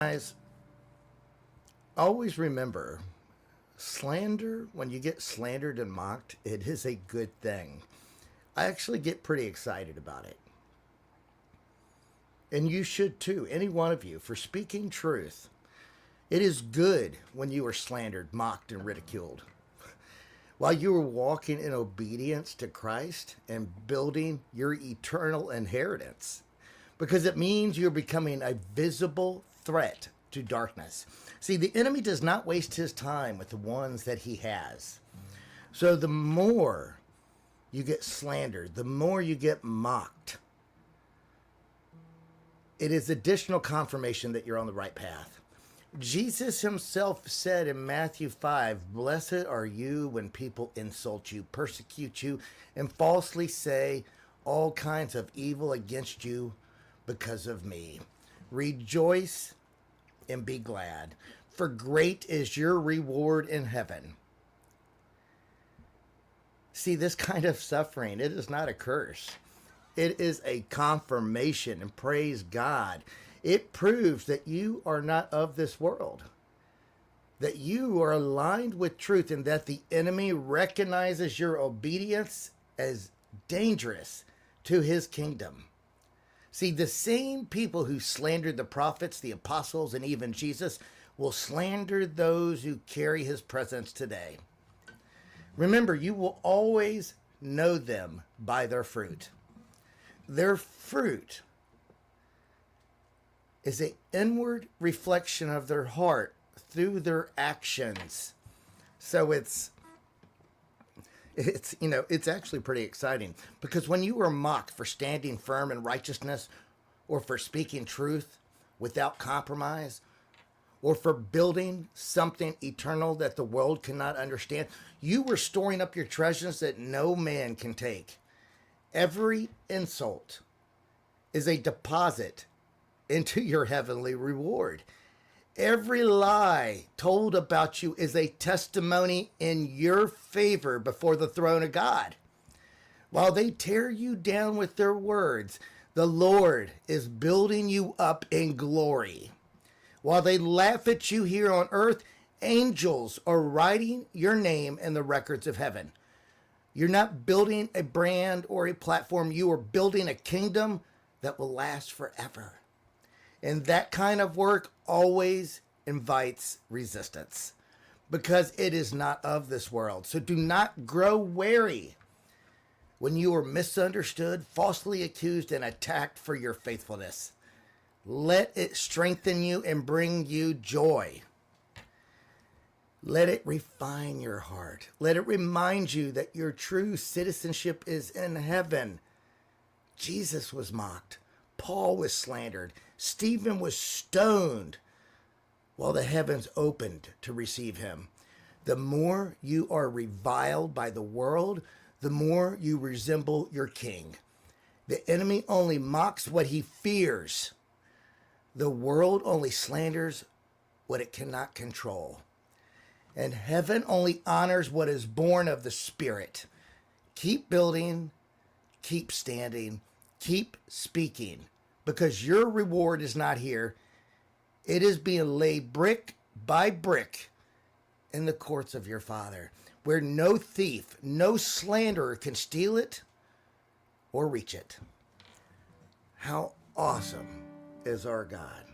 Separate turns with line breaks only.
Guys, always remember slander, when you get slandered and mocked, it is a good thing. I actually get pretty excited about it. And you should too, any one of you, for speaking truth. It is good when you are slandered, mocked, and ridiculed. While you are walking in obedience to Christ and building your eternal inheritance, because it means you're becoming a visible threat to darkness. See, the enemy does not waste his time with the ones that he has. So the more you get slandered, the more you get mocked, it is additional confirmation that you're on the right path. Jesus himself said in Matthew 5, "Blessed are you when people insult you, persecute you, and falsely say all kinds of evil against you because of me. Rejoice and be glad, for great is your reward in heaven." See, this kind of suffering, it is not a curse. It is a confirmation, and praise God. It proves that you are not of this world, that you are aligned with truth, and that the enemy recognizes your obedience as dangerous to his kingdom. See, the same people who slandered the prophets, the apostles, and even Jesus will slander those who carry his presence today. Remember, you will always know them by their fruit. Their fruit is an inward reflection of their heart through their actions. So it's actually pretty exciting, because when you are mocked for standing firm in righteousness, or for speaking truth without compromise, or for building something eternal that the world cannot understand, you were storing up your treasures that no man can take. Every insult is a deposit into your heavenly reward. Every lie told about you is a testimony in your favor before the throne of God. While they tear you down with their words, the Lord is building you up in glory. While they laugh at you here on earth, angels are writing your name in the records of heaven. You're not building a brand or a platform. You are building a kingdom that will last forever. And that kind of work always invites resistance, because it is not of this world. So do not grow weary when you are misunderstood, falsely accused, and attacked for your faithfulness. Let it strengthen you and bring you joy. Let it refine your heart. Let it remind you that your true citizenship is in heaven. Jesus was mocked. Paul was slandered. Stephen was stoned while the heavens opened to receive him. The more you are reviled by the world, the more you resemble your king. The enemy only mocks what he fears. The world only slanders what it cannot control. And heaven only honors what is born of the Spirit. Keep building, keep standing, keep speaking, because your reward is not here. It is being laid brick by brick in the courts of your Father, where no thief, no slanderer can steal it or reach it. How awesome is our God.